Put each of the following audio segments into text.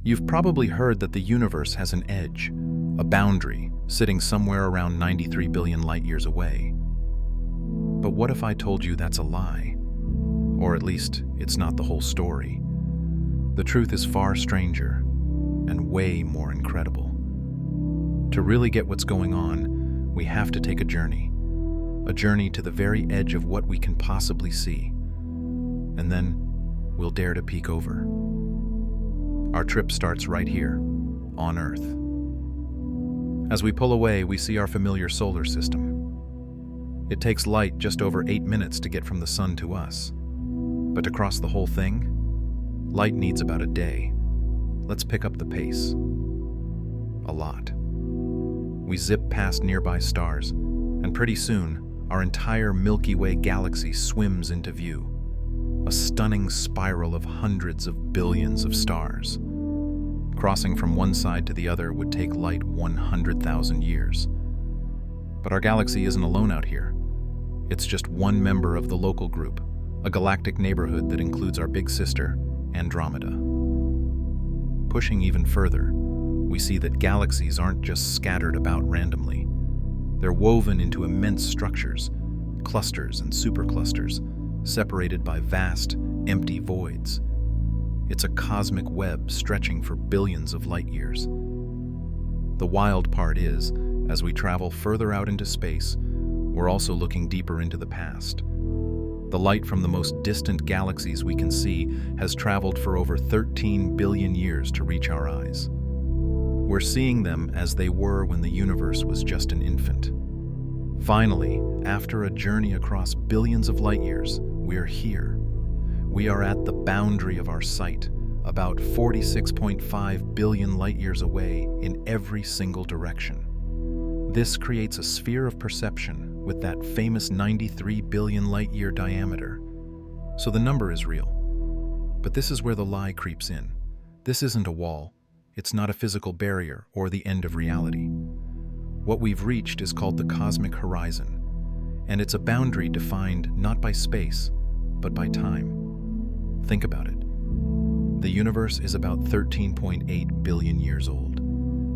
You've probably heard that the universe has an edge, a boundary, sitting somewhere around 93 billion light-years away. But what if I told you that's a lie? Or at least, it's not the whole story. The truth is far stranger and way more incredible. To really get what's going on, we have to take a journey to the very edge of what we can possibly see. And then, we'll dare to peek over. Our trip starts right here, on Earth. As we pull away, we see our familiar solar system. It takes light just over 8 minutes to get from the sun to us. But to cross the whole thing, light needs about a day. Let's pick up the pace. A lot. We zip past nearby stars, and pretty soon, our entire Milky Way galaxy swims into view. A stunning spiral of hundreds of billions of stars. Crossing from one side to the other would take light 100,000 years. But our galaxy isn't alone out here. It's just one member of the local group, a galactic neighborhood that includes our big sister, Andromeda. Pushing even further, we see that galaxies aren't just scattered about randomly. They're woven into immense structures, clusters and superclusters, separated by vast, empty voids. It's a cosmic web stretching for billions of light years. The wild part is, as we travel further out into space, we're also looking deeper into the past. The light from the most distant galaxies we can see has traveled for over 13 billion years to reach our eyes. We're seeing them as they were when the universe was just an infant. Finally, after a journey across billions of light years, we're here. We are at the boundary of our sight, about 46.5 billion light years away in every single direction. This creates a sphere of perception with that famous 93 billion light-year diameter. So the number is real. But this is where the lie creeps in. This isn't a wall. It's not a physical barrier or the end of reality. What we've reached is called the cosmic horizon, and it's a boundary defined not by space, but by time. Think about it. The universe is about 13.8 billion years old.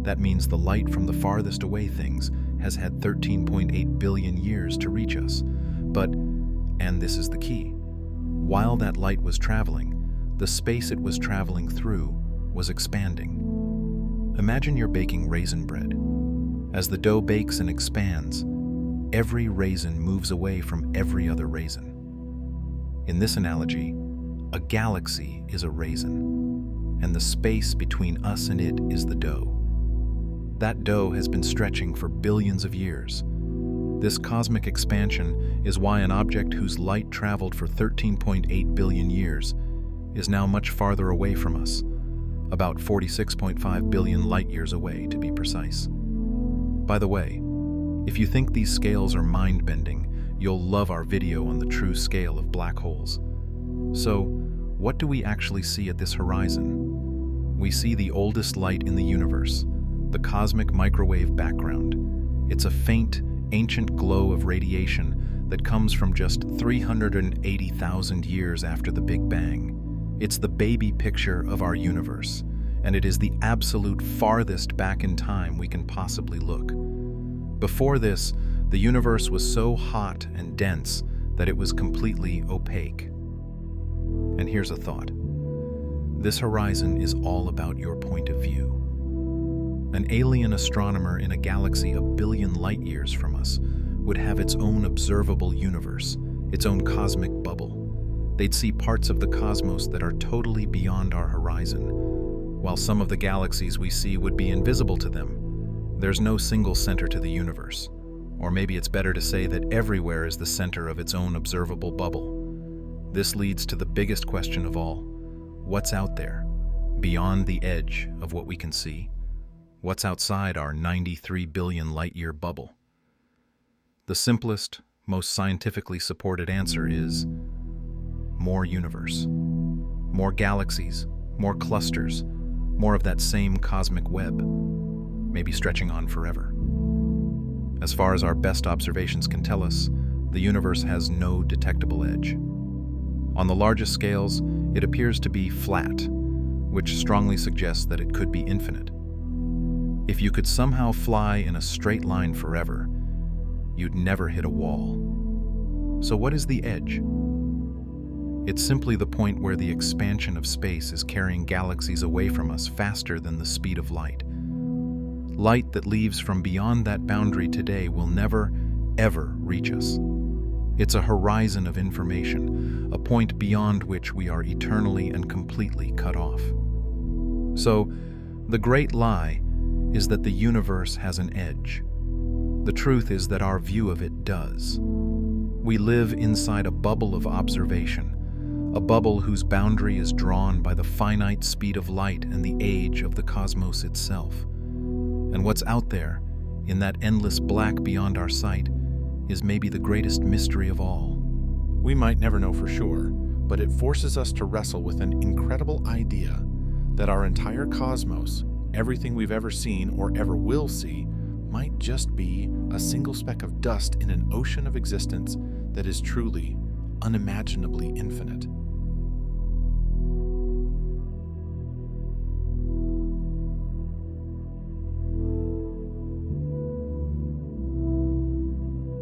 That means the light from the farthest away things has had 13.8 billion years to reach us. But, and this is the key, while that light was traveling, the space it was traveling through was expanding. Imagine you're baking raisin bread. As the dough bakes and expands, every raisin moves away from every other raisin. In this analogy, a galaxy is a raisin, and the space between us and it is the dough. That dough has been stretching for billions of years. This cosmic expansion is why an object whose light traveled for 13.8 billion years is now much farther away from us, about 46.5 billion light-years away to be precise. By the way, if you think these scales are mind-bending, you'll love our video on the true scale of black holes. So, what do we actually see at this horizon? We see the oldest light in the universe, the cosmic microwave background. It's a faint, ancient glow of radiation that comes from just 380,000 years after the Big Bang. It's the baby picture of our universe, and it is the absolute farthest back in time we can possibly look. Before this, the universe was so hot and dense that it was completely opaque. And here's a thought. This horizon is all about your point of view. An alien astronomer in a galaxy a billion light-years from us would have its own observable universe, its own cosmic bubble. They'd see parts of the cosmos that are totally beyond our horizon, while some of the galaxies we see would be invisible to them. There's no single center to the universe, or maybe it's better to say that everywhere is the center of its own observable bubble. This leads to the biggest question of all. What's out there, beyond the edge of what we can see? What's outside our 93 billion light-year bubble? The simplest, most scientifically supported answer is more universe. More galaxies, more clusters, more of that same cosmic web, maybe stretching on forever. As far as our best observations can tell us, the universe has no detectable edge. On the largest scales, it appears to be flat, which strongly suggests that it could be infinite. If you could somehow fly in a straight line forever, you'd never hit a wall. So what is the edge? It's simply the point where the expansion of space is carrying galaxies away from us faster than the speed of light. Light that leaves from beyond that boundary today will never, ever reach us. It's a horizon of information, a point beyond which we are eternally and completely cut off. So, the great lie is that the universe has an edge. The truth is that our view of it does. We live inside a bubble of observation, a bubble whose boundary is drawn by the finite speed of light and the age of the cosmos itself. And what's out there, in that endless black beyond our sight, is maybe the greatest mystery of all. We might never know for sure, but it forces us to wrestle with an incredible idea that our entire cosmos, everything we've ever seen or ever will see, might just be a single speck of dust in an ocean of existence that is truly, unimaginably infinite.